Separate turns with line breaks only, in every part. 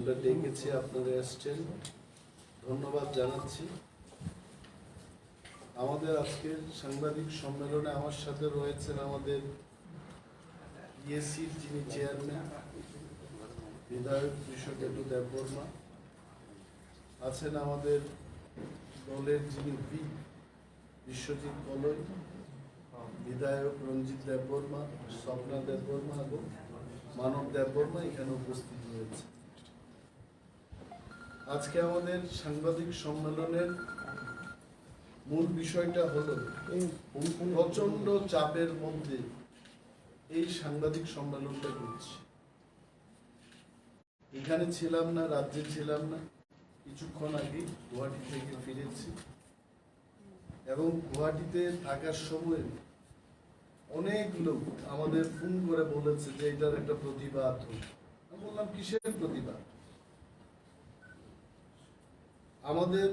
আমরা ডেকেছি, আপনারা এসছেন, ধন্যবাদ জানাচ্ছি। আমাদের আজকের সাংবাদিক সম্মেলনে আমার সাথে রয়েছেন আমাদের ইএসির যিনি চেয়ারম্যান বিধায়ক কৃষকেন্দু দেববর্মা, আছেন আমাদের দলের যিনি হুইপ বিশ্বজিৎ কলই, বিধায়ক রঞ্জিত দেববর্মা, স্বপ্না দেববর্মা এবং মানব দেববর্মা এখানে উপস্থিত রয়েছে। আজকে আমাদের সাংবাদিক সম্মেলনের মূল বিষয়টা হলো প্রচন্ড চাপের মধ্যে এই সাংবাদিক সম্মেলনটা করছি। এখানে ছিলাম না, রাজ্যে ছিলাম না, কিছুক্ষণ আগে গুয়াহাটি থেকে ফিরেছি এবং গুয়াহাটিতে থাকার সময় অনেক লোক আমাদের ফোন করে বলেছে যে এটার একটা প্রতিবাদ হোক। আমি বললাম কিসের প্রতিবাদ? আমাদের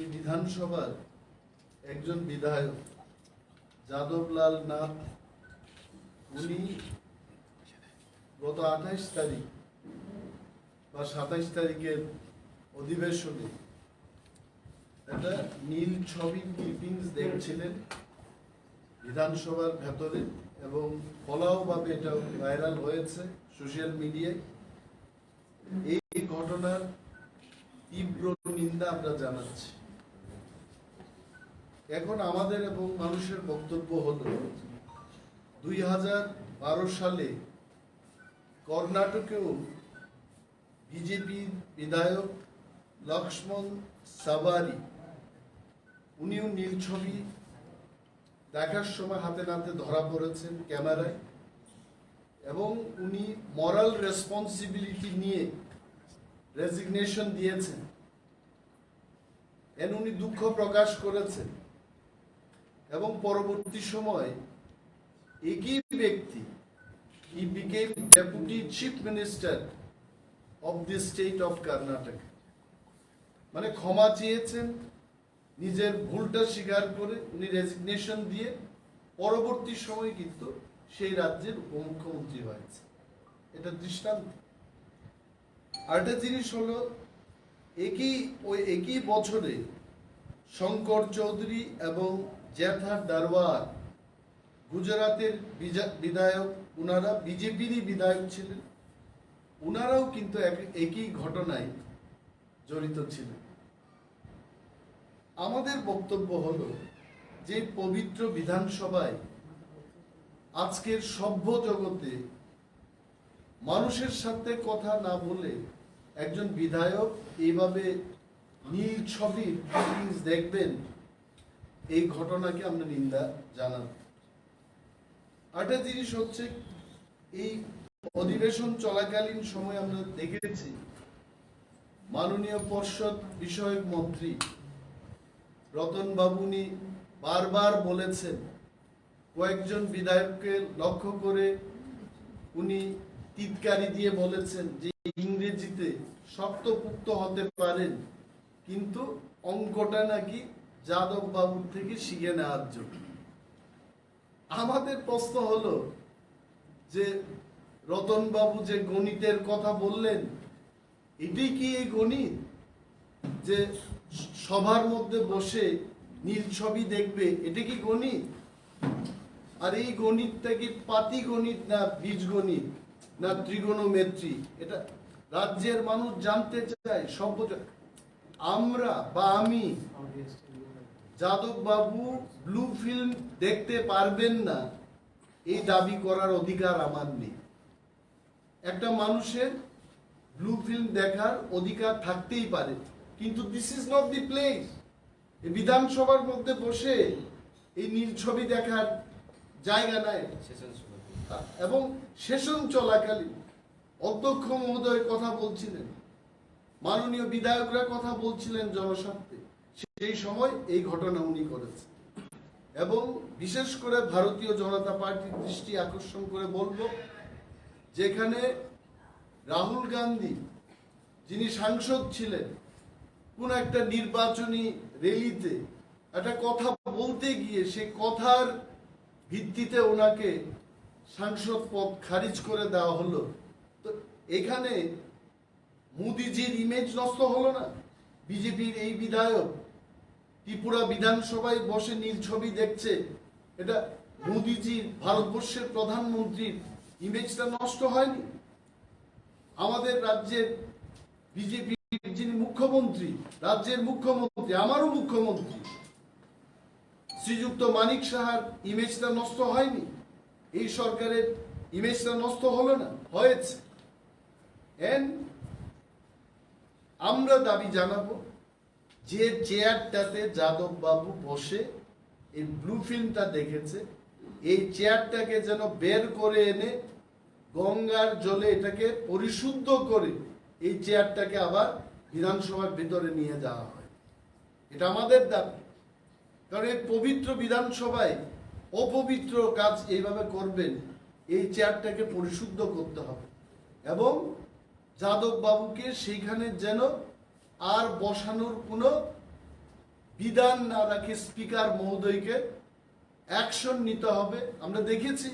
এই বিধানসভার একজন বিধায়ক যাদবলাল নাথ, উনি গত 28 তারিখ বা 27 তারিখের অধিবেশনে একটা নীল ছবির ক্লিপিংস দেখছিলেন বিধানসভার ভেতরে এবং ফলাওভাবে এটা ভাইরাল হয়েছে সোশ্যাল মিডিয়ায়। এই ঘটনার তীব্র নিন্দা আমরা জানাচ্ছি। এখন আমাদের এবং মানুষের বক্তব্য হলো 2012 সালে কর্ণাটকেও বিজেপি বিধায়ক লক্ষ্মণ সাবারি, উনিও নীল ছবি দেখার সময় হাতে নাতে ধরা পড়েছেন ক্যামেরায় এবং উনি মরাল রেসপন্সিবিলিটি নিয়ে রেজিগনেশন দিয়েছেন। উনি দুঃখ প্রকাশ করেছেন এবং পরবর্তী সময় একই ব্যক্তি he became deputy chief minister of the state of Karnataka, মানে ক্ষমা চেয়েছেন, নিজের ভুলটা স্বীকার করে উনি রেজিগনেশন দিয়ে পরবর্তী সময় কিন্তু সেই রাজ্যের উপমুখ্যমন্ত্রী হয়েছে। এটা দৃষ্টান্ত। আরেকটা জিনিস হলো একই বছরে শঙ্কর চৌধুরী এবং জ্যাথার দারওয়ার, গুজরাটের বিধায়ক, উনারা বিজেপিরই বিধায়ক ছিলেন, উনারাও কিন্তু একই ঘটনায় জড়িত ছিলেন। আমাদের বক্তব্য হলো যে পবিত্র বিধানসভায় আজকের সভ্য জগতে মানুষের সাথে কথা না বলে একজন বিধায়ক এইভাবে নীল ছবির ক্লিপিংস দেখবেন, এই ঘটনাকে আমরা নিন্দা জানাব। আরেকটা জিনিস হচ্ছে, এই অধিবেশন চলাকালীন সময় আমরা দেখেছি মাননীয় পর্ষদ বিষয়ক মন্ত্রী রতন বাবুনি বারবার বলেছেন, কয়েকজন বিধায়ককে লক্ষ্য করে উনি টিটকারি দিয়ে বলেছেন যে ইংরেজিতে শক্তপুক্ত হতে পারেন, কিন্তু অঙ্কটা নাকি যাদব বাবুর থেকে শিখে নেওয়ার জন্য। আমাদের প্রশ্ন হলো যে রতন বাবু যে গণিতের কথা বললেন, এটি কি এই গণিত যে সবার মধ্যে বসে নীল ছবি দেখবে, এটা কি গণিত? আর এই গণিতটা কি পাতি গণিত না বীজগণিত না ত্রিগোণমেট্রি? এটা রাজ্যের মানুষ জানতে চায়। আমরা বা আমি, যাদব বাবু ব্লু ফিল্ম দেখতে পারবেন না এই দাবি করার অধিকার আমার নেই। একটা মানুষের ব্লু ফিল্ম দেখার অধিকার থাকতেই পারে, কিন্তু this is not the place. এই বিধানসভার মধ্যে বসে এই নীল ছবি দেখার জায়গা নাই। এবং সেশন চলাকালীন অধ্যক্ষ মহোদয় কথা বলছিলেন, মাননীয় বিধায়করা কথা বলছিলেন জনস্বার্থে, সেই সময় এই ঘটনা উনি করেছেন। এবং বিশেষ করে ভারতীয় জনতা পার্টির দৃষ্টি আকর্ষণ করে বলবো, যেখানে রাহুল গান্ধী যিনি সাংসদ ছিলেন, কোন একটা নির্বাচনী র্যালিতে একটা কথা বলতে গিয়ে সেই কথার ভিত্তিতে ওনাকে সাংসদ পদ খারিজ করে দেওয়া হলো। তো এখানে মোদিজির ইমেজ নষ্ট হলো না? বিজেপির এই বিধায়ক ত্রিপুরা বিধানসভায় বসে নীল ছবি দেখছে, এটা মোদিজির, ভারতবর্ষের প্রধানমন্ত্রীর ইমেজটা নষ্ট হয়নি? আমাদের রাজ্যের বিজেপি যিনি মুখ্যমন্ত্রী, রাজ্যের মুখ্যমন্ত্রী, আমারও মুখ্যমন্ত্রী শ্রীযুক্ত মানিক সাহার ইমেজটা নষ্ট হয়নি? এই সরকারের ইমেজটা নষ্ট হলো না? হয়েছে। আমরা দাবি জানাবো যে চেয়ারটাতে যাদব বাবু বসে এই ব্লু ফিল্মটা দেখেছে, এই চেয়ারটাকে যেন বের করে এনে গঙ্গার জলে এটাকে পরিশুদ্ধ করে এই চেয়ারটাকে আবার বিধানসভার ভিতরে নিয়ে যাওয়া হয়। এটা আমাদের দাবি। কারণ এই পবিত্র বিধানসভায় অপবিত্র কাজ এইভাবে করবেন, এই চেয়ারটাকে পরিশুদ্ধ করতে হবে এবং যাদব বাবুকে সেইখানে যেন আর বসানোর কোনো বিধান না রাখে স্পিকার মহোদয়কে অ্যাকশন নিতে হবে। আমরা দেখেছি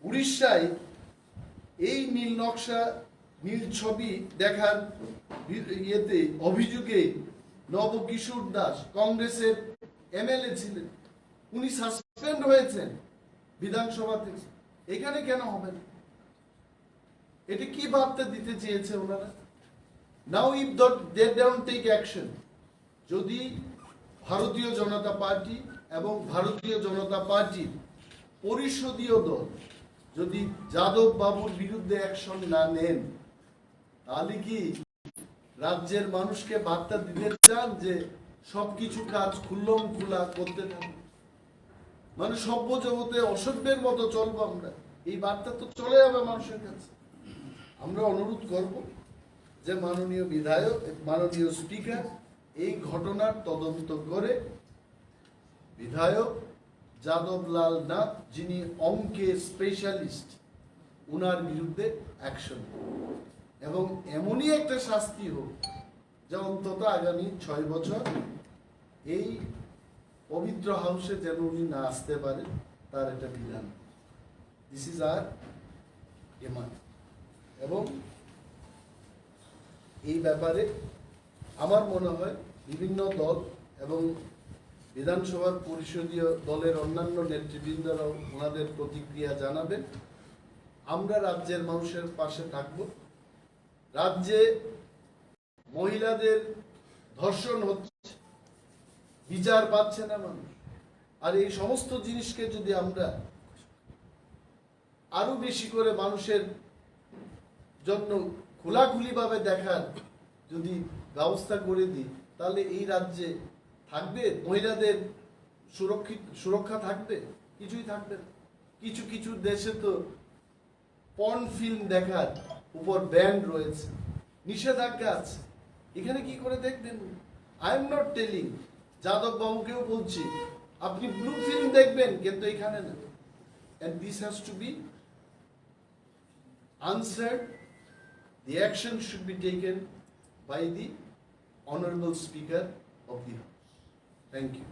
উড়িষ্যায় এই নীল নকশা, নীল ছবি দেখার ইয়েতে অভিযোগে নবকিশোর দাস কংগ্রেসের এমএলএ ছিলেন, উনি সাসপেন্ড হয়েছেন বিধানসভা থেকে। এখানে কেন হবে না? এটা কি বার্তা দিতে চেয়েছে ওনারা? Now if they don't take action, যদি ভারতীয় জনতা পার্টি এবং ভারতীয় জনতা পার্টির পরিষদীয় দল যদি যাদব বাবুর বিরুদ্ধে অ্যাকশন না নেন, তাহলে কি রাজ্যের মানুষকে বার্তা দিতে চান যে সবকিছু কাজ খুল্লম খুলা করতে থাকবে, মানে সভ্য জগতে অসভ্যের মতো চলবো আমরা? এই বার্তা তো চলে যাবে মানুষের কাছে। আমরা অনুরোধ করব যে মাননীয় বিধায়ক, মাননীয় স্পিকার এই ঘটনার তদন্ত করে বিধায়ক যাদবলাল নাথ, যিনি অঙ্কে স্পেশালিস্ট, উনার বিরুদ্ধে অ্যাকশন এবং এমনই একটা শাস্তি হোক যে অন্তত আগামী 6 বছর এই পবিত্র হাউসে যেন উনি না আসতে পারে, তার একটা বিধান। This is our demand. এবং এই ব্যাপারে আমার মনে হয় বিভিন্ন দল এবং বিধানসভার পরিষদীয় দলের অন্যান্য নেতৃবৃন্দরাও ওনাদের প্রতিক্রিয়া জানাবেন। আমরা রাজ্যের মানুষের পাশে থাকব। রাজ্যে মহিলাদের ধর্ষণ হচ্ছে, বিচার পাচ্ছে না মানুষ, আর এই সমস্ত জিনিসকে যদি আমরা আরো বেশি করে মানুষের জন্য খোলাখুলিভাবে দেখার যদি ব্যবস্থা করে দিই, তাহলে এই রাজ্যে থাকবে মহিলাদের সুরক্ষা থাকবে? কিছুই থাকবে না। কিছু কিছু দেশে তো পর্ন ফিল্ম দেখার উপর ব্যান রয়েছে, নিষেধাজ্ঞা আছে। এখানে কি করে দেখবেন? I am not telling, Yadav বাবুকেও বলছি আপনি ব্লু ফিল্ম দেখবেন, কিন্তু এখানে না। And this has to be answered. The action should be taken by the Honorable Speaker of the House. Thank you.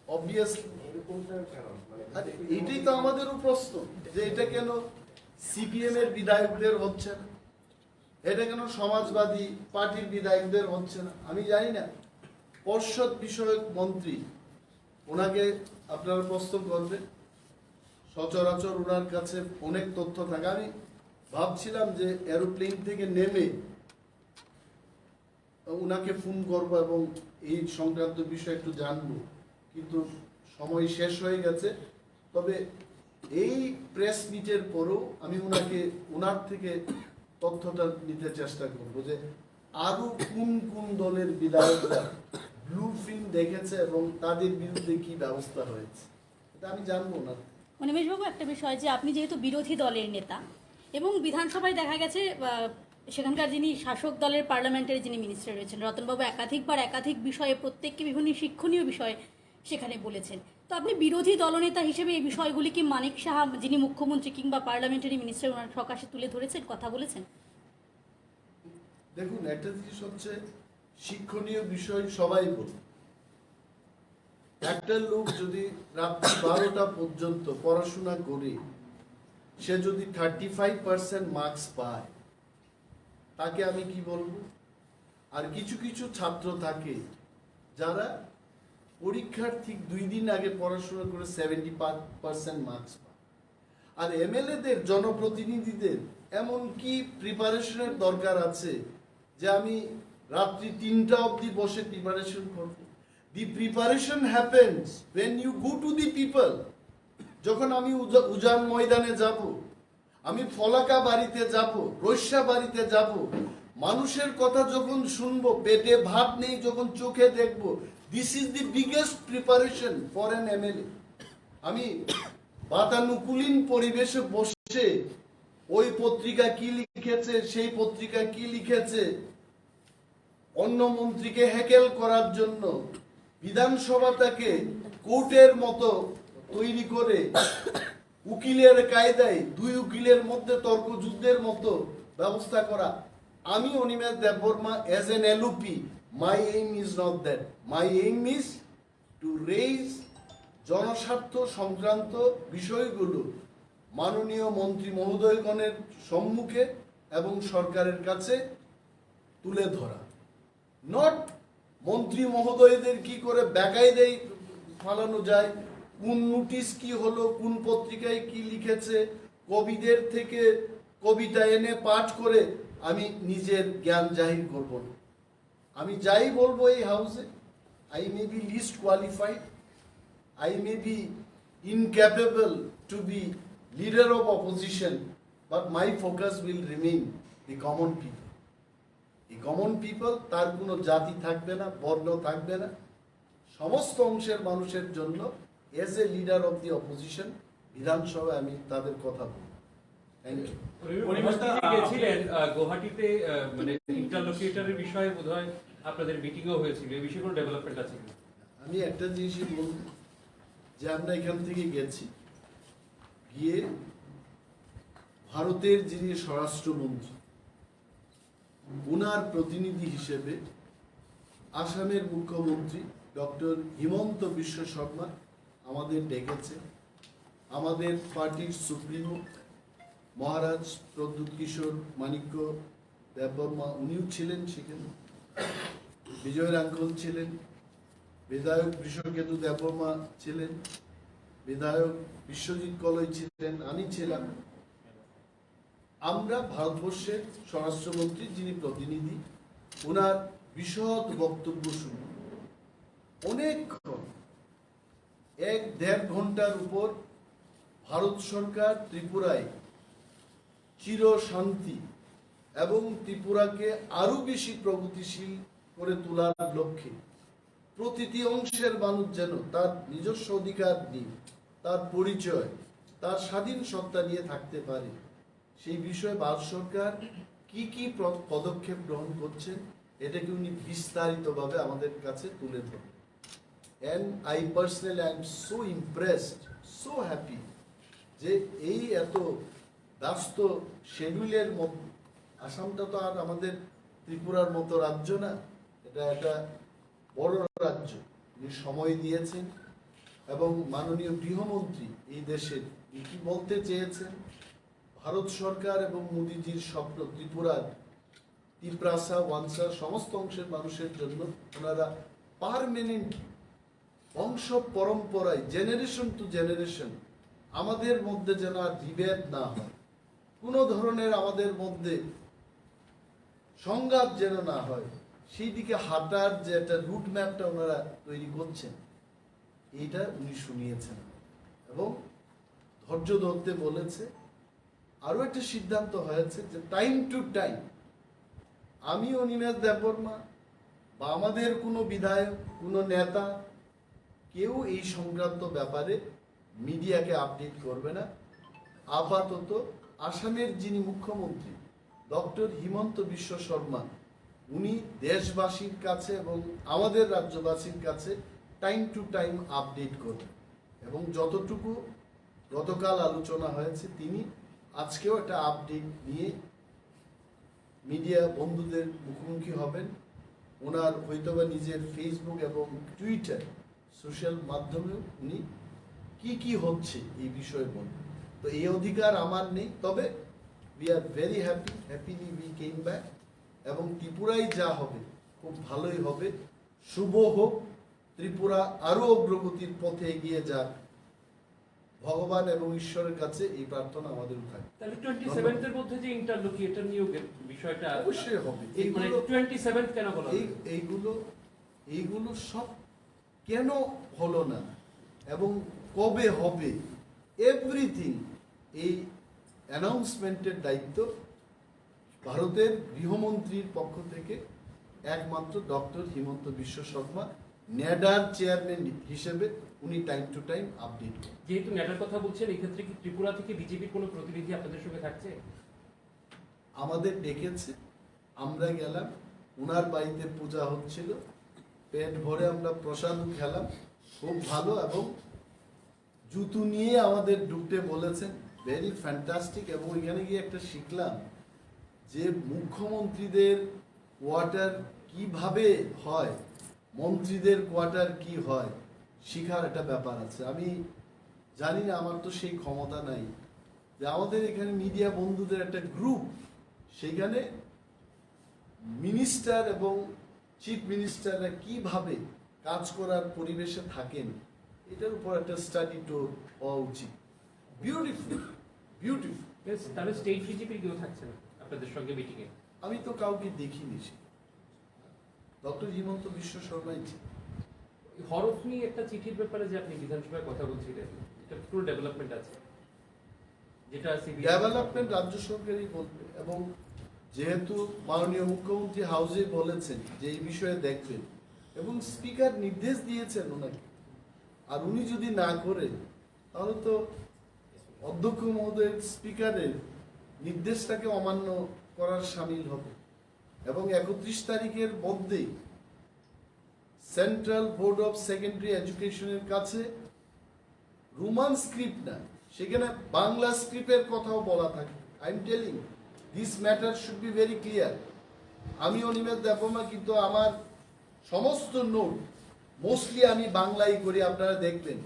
Obviously, এটাই তো আমাদেরও প্রশ্ন যে এটা কেন সিপিএম এর বিধায়কদের হচ্ছে না, এটা কেন সমাজবাদী পার্টির বিধায়কদের হচ্ছে না? আমি জানি না। পর্ষদ বিষয়ক মন্ত্রী, ওনাকে আপনারা প্রশ্ন করবেন, সচরাচর ওনার কাছে অনেক তথ্য থাকে। আমি ভাবছিলাম যে এরোপ্লেন থেকে নেমে ওনাকে ফোন করব এবং এই সংক্রান্ত বিষয় একটু জানবো, কিন্তু সময় শেষ হয়ে গেছে। তবে এই প্রেস মিটের পরেও আমি ওনার থেকে তথ্যটা নিতে চেষ্টা করব যে আরো কোন কোন দলের বিধায়করা ব্লু ফিল্ম দেখেছে এবং তাদের বিরুদ্ধে কি ব্যবস্থা হয়েছে, এটা আমি জানবো না।
অনিমেষ বাবু, একটা বিষয় যে আপনি যেহেতু বিরোধী দলের নেতা এবং বিধানসভায় দেখা গেছে সেখানকার যিনি শাসক দলের পার্লামেন্টের যিনি মিনিস্টার রয়েছেন রতনবাবু একাধিকবার একাধিক বিষয়ে প্রত্যেককে বিভিন্ন শিক্ষণীয় বিষয় সেখানে বলেছেন। তো আপনি বিরোধী দলনেতা হিসেবে এই বিষয়গুলি কি মানিক সাহা যিনি মুখ্যমন্ত্রী কিংবা পার্লামেন্টারি মিনিস্টার ওনার সকাশে তুলে ধরেছেন, কথা বলেছেন?
দেখুন, একটা জিনিস হচ্ছে শিক্ষণীয় বিষয় সবাই বলে, একটা লোক যদি রাত্রি 12টা পর্যন্ত পড়াশোনা করে সে যদি 35% মার্কস পায়, তাকে আমি কি বলবো? আর কিছু কিছু ছাত্র থাকে যারা পরীক্ষার ঠিক 2 দিন আগে পড়াশোনা করে 70% মার্কস পায়। আর এমএলএদের, জনপ্রতিনিধিদের এমন কি প্রিপারেশনের দরকার আছে যে আমি রাত্রি 3টা অবধি বসে প্রিপারেশন করব? The preparation happens when you go to the people. যখন আমি উজান ময়দানে যাব, আমি ফলাকা বাড়িতে যাব, রৈশা বাড়িতে যাব, মানুষের কথা যখন শুনবো, পেটে ভাত নেই যখন চোখে দেখবো, this is the biggest preparation for an MLA. আমি বাতানুকূলীন পরিবেশে বসে ওই পত্রিকা কি লিখেছে, সেই পত্রিকা কি লিখেছে, অন্য মন্ত্রীকে হ্যাকেল করার জন্য বিধানসভাটাকে কোর্টের মতো তৈরি করে উকিলের কায়দায় 2 উকিলের মধ্যে তর্ক যুদ্ধের মতো ব্যবস্থা করা। আমি Animesh Debbarma as an LOP, my aim is not that. My aim is two raise জনস্বার্থ সংক্রান্ত বিষয়গুলো মাননীয় মন্ত্রী মহোদয়গণের সম্মুখে এবং সরকারের কাছে তুলে ধরা। নট মন্ত্রী মহোদয়দের কি করে বেকায়দায় ফালানো যায়, কোন নোটিশ কি হলো, কোন পত্রিকায় কি লিখেছে, কবিদের থেকে কবিতা এনে পাঠ করে আমি নিজের জ্ঞান জাহির করব না। আমি যাই বলবো এই হাউসে, I may be least qualified, I may be incapable to be leader of opposition, but my focus will remain the common people. The common people, তার কোনো জাতি থাকবে না, বর্ণ থাকবে না, সমস্ত অংশের মানুষের জন্য as a leader of the opposition বিধানসভায় আমি তাদের কথা বলব। Thank you.
গেছিলেন গুয়াহাটিতে, মানে ইন্টারলোকিউটরের বিষয়ে বোধহয় আপনাদের মিটিংও হয়েছিল, এই বিষয়ে কোনো ডেভেলপমেন্ট আছে কিনা?
আমি একটা জিনিসই বলব যে আমরা এখান থেকে গেছি, গিয়ে ভারতের যিনি স্বরাষ্ট্রমন্ত্রী, ওনার প্রতিনিধি হিসেবে আসামের মুখ্যমন্ত্রী ডক্টর হিমন্ত বিশ্ব শর্মা আমাদের ডেকেছে। আমাদের পার্টির সুপ্রিমো মহারাজ প্রদ্যুৎ কিশোর মাণিক্য দেববর্মা উনিও ছিলেন সেখানে, বিজয় রাঙ্কল ছিলেন, বিধায়ক বৃষকেতু দেববর্মা ছিলেন, বিধায়ক বিশ্বজিৎ কলই ছিলেন, আমি ছিলাম। আমরা ভারতবর্ষের স্বরাষ্ট্রমন্ত্রী যিনি প্রতিনিধি, ওনার বিশদ বক্তব্য শুনি অনেকক্ষণ, 1-1.5 ঘন্টার উপর ভারত সরকার ত্রিপুরায় চির শান্তি এবং ত্রিপুরাকে আরো বেশি প্রগতিশীল করে তোলার লক্ষ্যে প্রতিটি অংশের মানুষ যেন তার নিজস্ব অধিকার নিয়ে, তার পরিচয়, তার স্বাধীন সত্তা নিয়ে থাকতে পারে, সেই বিষয়ে ভারত সরকার কি কি পদক্ষেপ গ্রহণ করছেন এটাকে উনি বিস্তারিতভাবে আমাদের কাছে তুলে ধরেন। And I personally am so impressed, so happy যে এই এত ব্যস্ত শিডিউলের মধ্যে, আসামটা তো আর আমাদের ত্রিপুরার মতো রাজ্য না, এটা একটা বড় রাজ্য, উনি সময় দিয়েছেন। এবং মাননীয় গৃহমন্ত্রী এই দেশের কি বলতে চেয়েছেন, ভারত সরকার এবং মোদিজির স্বপ্ন ত্রিপুরার তিপ্রাসা ওয়ানসা সমস্ত অংশের মানুষের জন্য ওনারা পার্মানেন্ট বংশ পরম্পরায় জেনারেশন টু জেনারেশন আমাদের মধ্যে যেন আর বিভেদ না হয়, কোনো ধরনের আমাদের মধ্যে সংঘাত যেন না হয়, সেই দিকে হাঁটার যে একটা রুট ম্যাপটা ওনারা তৈরি করছেন, এইটা উনি শুনিয়েছেন এবং ধৈর্য ধরতে বলেছে। আরো একটা সিদ্ধান্ত হয়েছে যে টাইম টু টাইম আমি অনিমেষ দেববর্মা বা আমাদের কোনো বিধায়ক, কোনো নেতা কেউ এই সংক্রান্ত ব্যাপারে মিডিয়াকে আপডেট করবে না। আপাতত আসামের যিনি মুখ্যমন্ত্রী ডক্টর হিমন্ত বিশ্ব শর্মা, উনি দেশবাসীর কাছে এবং আমাদের রাজ্যবাসীর কাছে টাইম টু টাইম আপডেট করবেন এবং যতটুকু গতকাল আলোচনা হয়েছে তিনি আজকেও একটা আপডেট নিয়ে মিডিয়া বন্ধুদের মুখোমুখি হবেন। ওনার হয়তোবা নিজের ফেসবুক এবং টুইটার সোশ্যাল মাধ্যমে উনি কি হচ্ছে এই বিষয়ে বলবেন। তো এই অধিকার আমার নেই, তবে we are very happily we came back, এবং ত্রিপুরায় যা হবে খুব ভালোই হবে। শুভ হোক, ত্রিপুরা আরো অগ্রগতির পথে এগিয়ে যাক, ভগবান এবং ঈশ্বরের কাছে এই প্রার্থনা আমাদের থাকে।
তাহলে 27 এর মধ্যে যে ইন্টারলোকিয়েটর নিয়োগের বিষয়টা
অবশ্যই হবে।
মানে 27 কেন বলা হলো?
এইগুলো সব কেন হলো না এবং কবে হবে, এভরিথিং এই অ্যানাউন্সমেন্টের দায়িত্ব ভারতের গৃহমন্ত্রীর পক্ষ থেকে একমাত্র ডক্টর হিমন্ত বিশ্ব শর্মা, নেডার চেয়ারম্যান হিসেবে উনি টাইম টু টাইম আপডেট করেন।
যেহেতু নেটার কথা বলছেন, এই ক্ষেত্রে কি ত্রিপুরা থেকে বিজেপির কোনো প্রতিনিধি আপনাদের সঙ্গে থাকছে?
আমাদের ডেকেছে, আমরা গেলাম, উনার বাড়িতে পূজা হচ্ছিল, পেট ভরে আমরা প্রসাদ খেলাম, খুব ভালো, এবং জুতু নিয়ে আমাদের ঢুকতে বলেছেন, ভেরি ফ্যান্টাস্টিক। এবং এখানে গিয়ে একটা শিখলাম যে মুখ্যমন্ত্রীদের কোয়ার্টার কিভাবে হয়, মন্ত্রীদের কোয়ার্টার কি হয়, শিখার একটা ব্যাপার আছে। আমি জানি না, আমার তো সেই ক্ষমতা নাই, যে আমাদের এখানে মিডিয়া বন্ধুদের একটা গ্রুপ, সেখানে মিনিস্টার এবং চিফ মিনিস্টাররা কিভাবে কাজ করার পরিবেশে থাকেন, এটার উপর একটা স্টাডি টুর হওয়া উচিত। Beautiful beautiful.
তাহলে স্টেট বিজেপি কেউ থাকছে না আপনাদের সঙ্গে মিটিং এ?
আমি তো কাউকে দেখিনি, ডক্টর হিমন্ত বিশ্ব শর্মাই ছিল।
হরফ নিয়ে একটা চিঠির ব্যাপারে যে আপনি বিধানসভায় কথা বলছিলেন, এটা পুরো ডেভেলপমেন্ট আছে, যেটা
ডেভেলপমেন্ট রাজ্য সরকারই বলবে, এবং যেহেতু মাননীয় মুখ্যমন্ত্রী হাউসে বলেছেন যে এই বিষয়ে দেখবেন, এবং স্পিকার নির্দেশ দিয়েছেন ওনাকে, আর উনি যদি না করেন তাহলে তো অধ্যক্ষ মহোদয়ের স্পিকারের নির্দেশটাকে অমান্য করার সামিল হবে। এবং 31 তারিখের মধ্যেই সেন্ট্রাল বোর্ড অফ সেকেন্ডারি এডুকেশনের কাছে রোমান স্ক্রিপ্ট না, সেখানে বাংলা স্ক্রিপ্টের কথাও বলা থাকে। I am telling, this matter should be very clear. আমি অনিমেষ দেববর্মা, কিন্তু আমার সমস্ত নোট মোস্টলি আমি বাংলাই করি, আপনারা দেখবেন।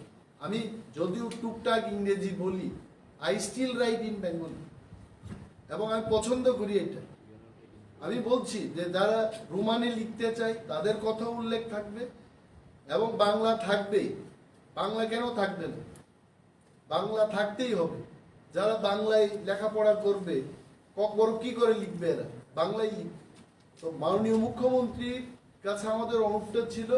আমি যদিও টুকটাক ইংরেজি বলি, I still write in Bengali, এবং আমি পছন্দ করি এটা। আমি বলছি যে যারা রোমানে লিখতে চায় তাদের কথা উল্লেখ থাকবে, এবং বাংলা থাকবেই। বাংলা কেন থাকবে না? বাংলা থাকতেই হবে। যারা বাংলায় লেখাপড়া করবে, কি করে লিখবে এরা? বাংলায় লিখবে। তো মাননীয় মুখ্যমন্ত্রীর কাছে আমাদের অনুরোধ ছিল,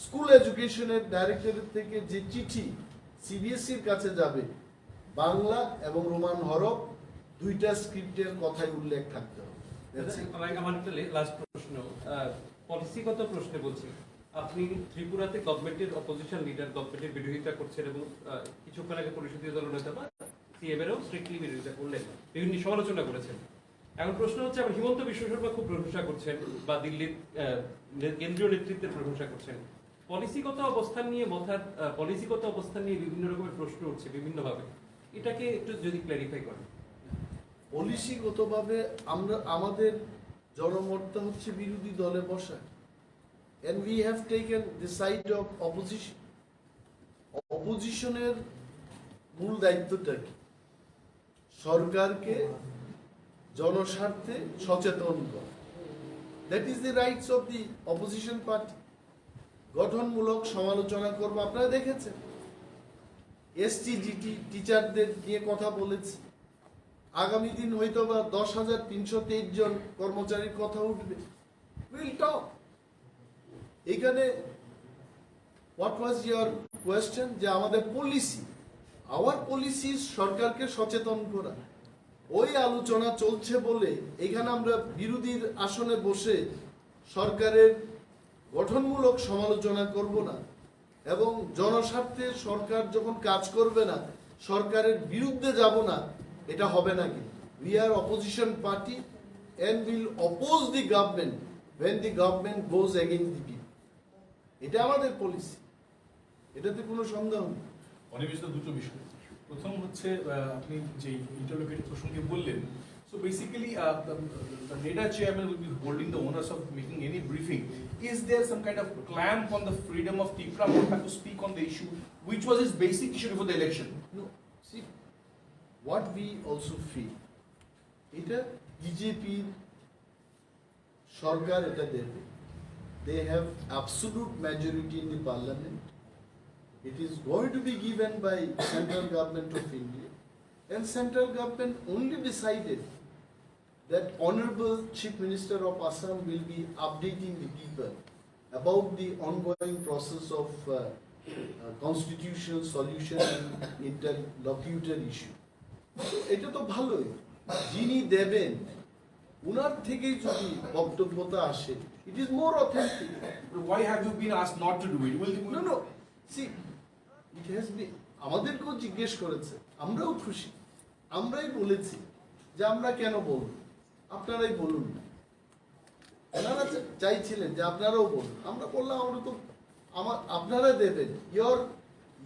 স্কুল এডুকেশনের ডাইরেক্টরের থেকে যে চিঠি সিবিএসইর কাছে যাবে, বাংলা এবং রোমান হরফ দুইটা স্ক্রিপ্টের কথাই উল্লেখ থাকতে হবে।
আমার একটা লাস্ট প্রশ্ন, পলিসিগত প্রশ্নে বলছি। আপনি ত্রিপুরাতে গভর্নমেন্টের অপোজিশন লিডার, গভর্নমেন্টের বিরোধিতা করছেন, এবং কিছুক্ষণ আগে পরিষদীয় দলনেতা বা সিএম এরও স্ট্রিক্টলি বিরোধিতা করলেন, বিভিন্ন সমালোচনা করেছেন। এখন প্রশ্ন হচ্ছে, আবার হিমন্ত বিশ্ব শর্মা খুব প্রশংসা করছেন, বা দিল্লির কেন্দ্রীয় নেতৃত্বের প্রশংসা করছেন। পলিসিগত অবস্থান নিয়ে মথার পলিসিগত অবস্থান নিয়ে বিভিন্ন রকমের প্রশ্ন উঠছে বিভিন্নভাবে, এটাকে একটু যদি ক্ল্যারিফাই করেন।
পলিসিগতভাবে আমাদের জনমতটা হচ্ছে বিরোধী দলে বসা, and we have taken the side of opposition. অপোজিশনের মূল দায়িত্বটা কি? সরকারকে জনস্বার্থে সচেতন করা। That is the rights of the opposition party. গঠনমূলক সমালোচনা করবো, আপনারা দেখেছেন এসটিজিটি টিচারদের নিয়ে কথা বলেছি। আগামী দিন হয়তো বা 10,323 জন কর্মচারীর কথা উঠবে। Will talk. এখানে হোয়াট ওয়াজ ইয়োর কোয়েশ্চেন, যে আমাদের পলিসি, আওয়ার পলিসি সরকারকে সচেতন করা। ওই আলোচনা চলছে বলে এখানে আমরা বিরোধীর আসনে বসে সরকারের গঠনমূলক সমালোচনা করব না, এবং জনস্বার্থে সরকার যখন কাজ করবে না সরকারের বিরুদ্ধে যাব না, এটা হবে না। কি we are opposition party and will oppose the government when the government goes against the people. এটা আমাদের পলিসি, এটাতে কোনো সন্দেহ নেই।
অনির্দিষ্ট দুটো বিষয়। প্রথম হচ্ছে, আপনি যে ইন্টারলোকেটর প্রসঙ্গে বললেন, so So basically, the NEDA chairman will be holding the onus of making any briefing. Is there some kind of clamp on the freedom of TIPRA Motha to speak on the issue, which was his basic issue before the election?
No, see, what we also feel, এটা BJP সরকার এটা দেবে, they have absolute majority in the parliament, it is going to be given by central government of India, and central government only decided that Honorable Chief Minister of Assam will be updating the people about the ongoing process of constitutional solution and interlocutor issue. এটা তো ভালোই, যিনি দেবেন উনার থেকেই যদি বক্তব্যতা আসে, it is more authentic.
Why have you been asked not to do it?
No, no, see, it has been, আমাদেরকেও জিজ্ঞেস করেছে, আমরাও খুশি, আমরাই বলেছি যে আমরা কেন বলবো, আপনারাই বলুন না। ওনারা চাইছিলেন যে আপনারাও বলুন, আমরা বললাম আমরা তো আপনারা দেবেন,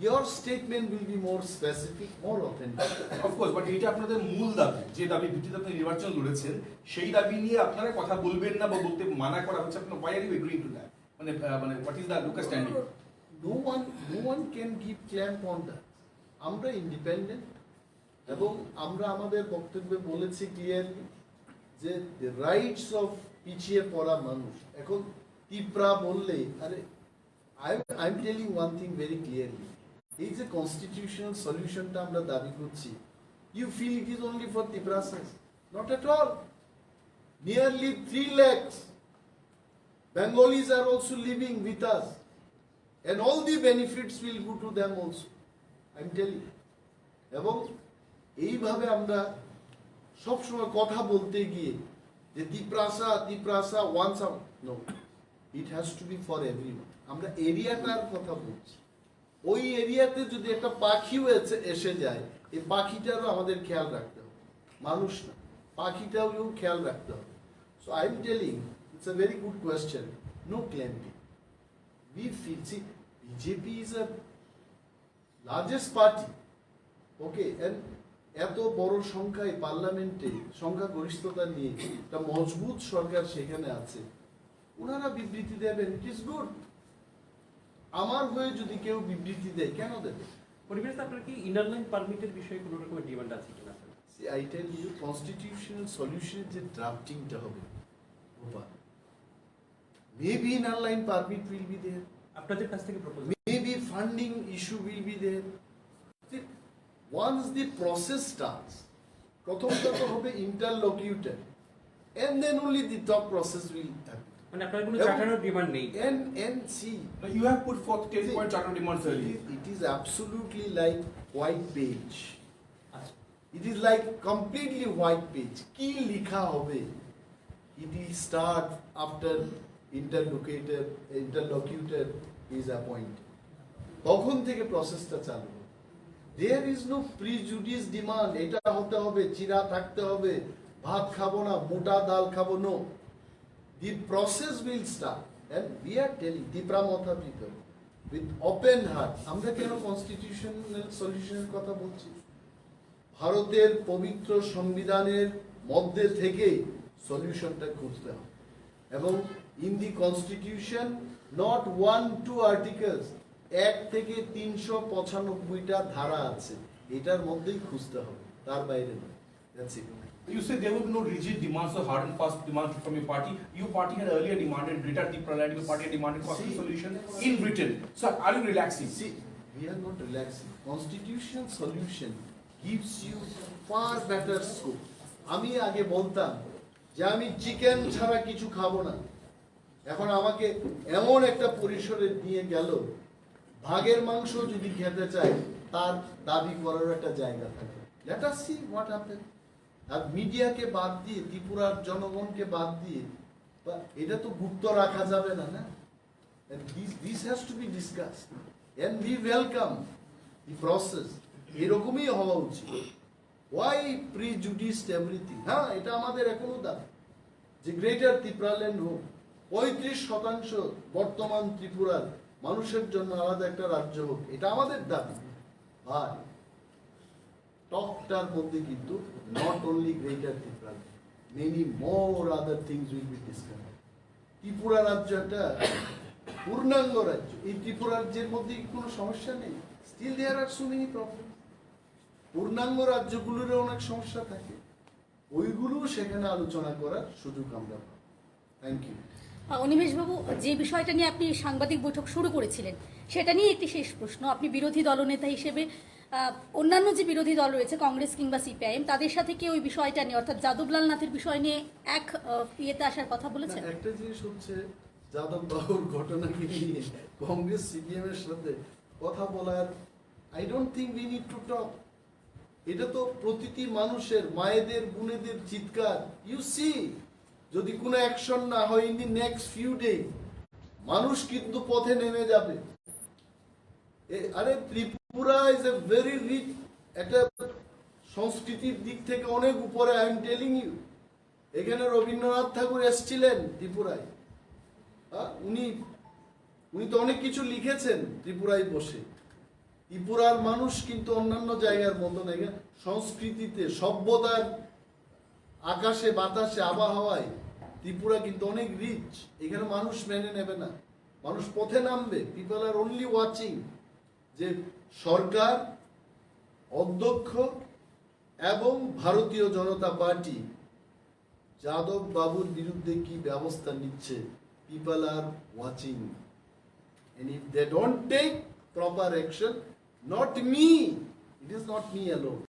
your statement will be more specific, more authentic.
Of course, but এটা আপনাদের মূল দাবি, যে দাবি ভিত্তিতে আপনি নির্বাচন লড়েছেন, সেই দাবি নিয়ে আপনারা কথা বলবেন না বা বলতে মানা করা হচ্ছে, আপনারা why are you agreeing to that? মানে what is the Lucas standing?
No one can give clamp on that. আমরা ইন্ডিপেন্ডেন্ট এবং আমরা আমাদের বক্তব্যে বলেছি ক্লিয়ারলি যে the rights of পিছিয়ে পড়া মানুষ, এখন তিপ্রা বললে, আরে I'm telling one thing very clearly, এই যে কনস্টিটিউশনাল সলিউশনটা আমরা দাবি করছি, you feel it is only for Tiprasas? Not at all. Nearly 3 lakhs Bengalis are also living with us, and all the benefits will go to them also. I'm telling you. এবং এইভাবে আমরা সবসময় কথা বলতে গিয়ে যে Tiprasa once out, no, it has to be for everyone. আমরা এরিয়াটার কথা বলছি, ওই এরিয়াতে যদি একটা পাখিও এসে যায়, এই পাখিটারও আমাদের খেয়াল রাখতে হবে, মানুষ না, পাখিটাও খেয়াল রাখতে হবে। So I am telling, it's a very good question, no clamping. We feel, see, BJP is a largest party, okay, and এত বড় সংখ্যায় পার্লামেন্টে সংখ্যাগরিষ্ঠতা নিয়ে একটা মজবুত সরকার সেখানে আছে, ওনারা বিবৃতি দেবেন, ইট ইজ গুড। আমার হয়ে যদি কেউ বিবৃতি দেয়, কেন দেবে?
পরিবেশ আপনার কি ইনার লাইন পারমিটের বিষয়ে কোনো রকমের ডিমান্ড আছে কিনা?
See, I tell you, constitutional solution যে ড্রাফটিংটা হবে, maybe inner line permit will be there,
আপনাদের কাছ থেকে proposal,
maybe funding issue will be there. See, once the process starts, প্রথমটা তো হবে interlocutor, and then only the top process will happen.
মানে আপনার কোনো চাটানোর ডিমান্ড নেই?
And see,
You have put forth 10-point charter demands earlier.
it is absolutely like white page.
আচ্ছা,
It is like completely white page. কি লিখা হবে? It will start after interlocutor is appointed. তখন থেকে প্রসেসটা চালু হবে। There is no prejudice demand, এটা হতে হবে, চিরা থাকতে হবে, ভাত খাবো না, মোটা ডাল খাবো, no. The process will start, and we are telling TIPRA Motha people with open heart, আমরা কেন কনস্টিটিউশনাল সলিউশনের কথা বলছি? ভারতের পবিত্র সংবিধানের মধ্যে থেকে সলিউশনটা খুঁজতে হবে, এবং in the constitution not 1-2 articles, 1 থেকে 395টা ধারা আছে, এটার মধ্যেই খুঁজতে হবে, তার বাইরে নয়। That's it.
You say there will be no rigid demands or hard and fast demands from your party. Your party had earlier demanded Greater TIPRA land. Your party had demanded constitutional solution in Britain. So are you relaxing?
See, we are not relaxing. Constitutional solution gives you far better scope. আমি আগে বলতাম যে আমি chicken ছাড়া কিছু খাবো না, এখন আমাকে এমন একটা পরিসরে নিয়ে গেল, ভাগের মাংস যদি খেতে চাই তার দাবি করার একটা জায়গা থাকে। Let us see what happens. আর মিডিয়াকে বাদ দিয়ে, ত্রিপুরার জনগণকে বাদ দিয়ে, এটা তো গুপ্ত রাখা যাবে না, না? And this has to be discussed, and we welcome the process. এরকমই হওয়া উচিত। Why prejudice everything? হ্যাঁ, এটা আমাদের এখনো দাবি যে গ্রেটার ত্রিপুরা ল্যান্ড হোক, 35% বর্তমান ত্রিপুরার মানুষের জন্য আলাদা একটা রাজ্য হোক, এটা আমাদের দাবি। ভাই, টকটার মধ্যে কিন্তু not only greater Tripura, many more other things will be discuss. Tripura রাজ্য একটা পূর্ণাঙ্গ রাজ্য, এই ত্রিপুরা রাজ্যের মধ্যে কোনো সমস্যা নেই, still there are so many problem. পূর্ণাঙ্গ রাজ্যগুলোরও অনেক সমস্যা থাকে, ওইগুলো সেখানে আলোচনা করার সুযোগ আমরা পাবো। Thank you.
অনিমেষবাবু, যে বিষয়টা নিয়ে আপনি সাংবাদিক বৈঠক শুরু করেছিলেন সেটা নিয়ে একটি শেষ প্রশ্ন। আপনি বিরোধী দলনেতা হিসেবে অন্যান্য যে বিরোধী দল রয়েছে কংগ্রেস কিংবা সিপিআইএম, তাদের সাথে কি ওই বিষয়টা নিয়ে অর্থাৎ যাদবলাল নাথের বিষয় নিয়ে এক ইয়েতে আসার কথা বলেছেন?
একটা জিনিস হচ্ছে, যাদব বাবুর ঘটনাকে নিয়ে কংগ্রেস সিপিএম এর সাথে কথা বলার, I don't think we need to talk. এটা তো প্রতিটি মানুষের, মায়েদের বোনেদের চিৎকার। ইউ সি, যদি কোনো অ্যাকশন না হয় in the next few day, মানুষ কিন্তু পথে নেমে যাবে। আরে Tripura is a very rich, একটা সংস্কৃতির দিক থেকে অনেক উপরে। আই এম টেলিং ইউ, এখানে রবীন্দ্রনাথ ঠাকুর এসেছিলেন ত্রিপুরায়, উনি তো অনেক কিছু লিখেছেন ত্রিপুরায় বসে। ত্রিপুরার মানুষ কিন্তু অন্যান্য জায়গার মতো না, সংস্কৃতিতে, সভ্যতার, আকাশে বাতাসে, আবহাওয়ায় ত্রিপুরা কিন্তু অনেক রিচ। এখানে মানুষ মেনে নেবে না, মানুষ পথে নামবে। পিপল আর অনলি ওয়াচিং যে সরকার, অধ্যক্ষ এবং ভারতীয় জনতা পার্টি যাদব বাবুর বিরুদ্ধে কি ব্যবস্থা নিচ্ছে। People are watching, and if they don't take proper action, not me, it is not me alone,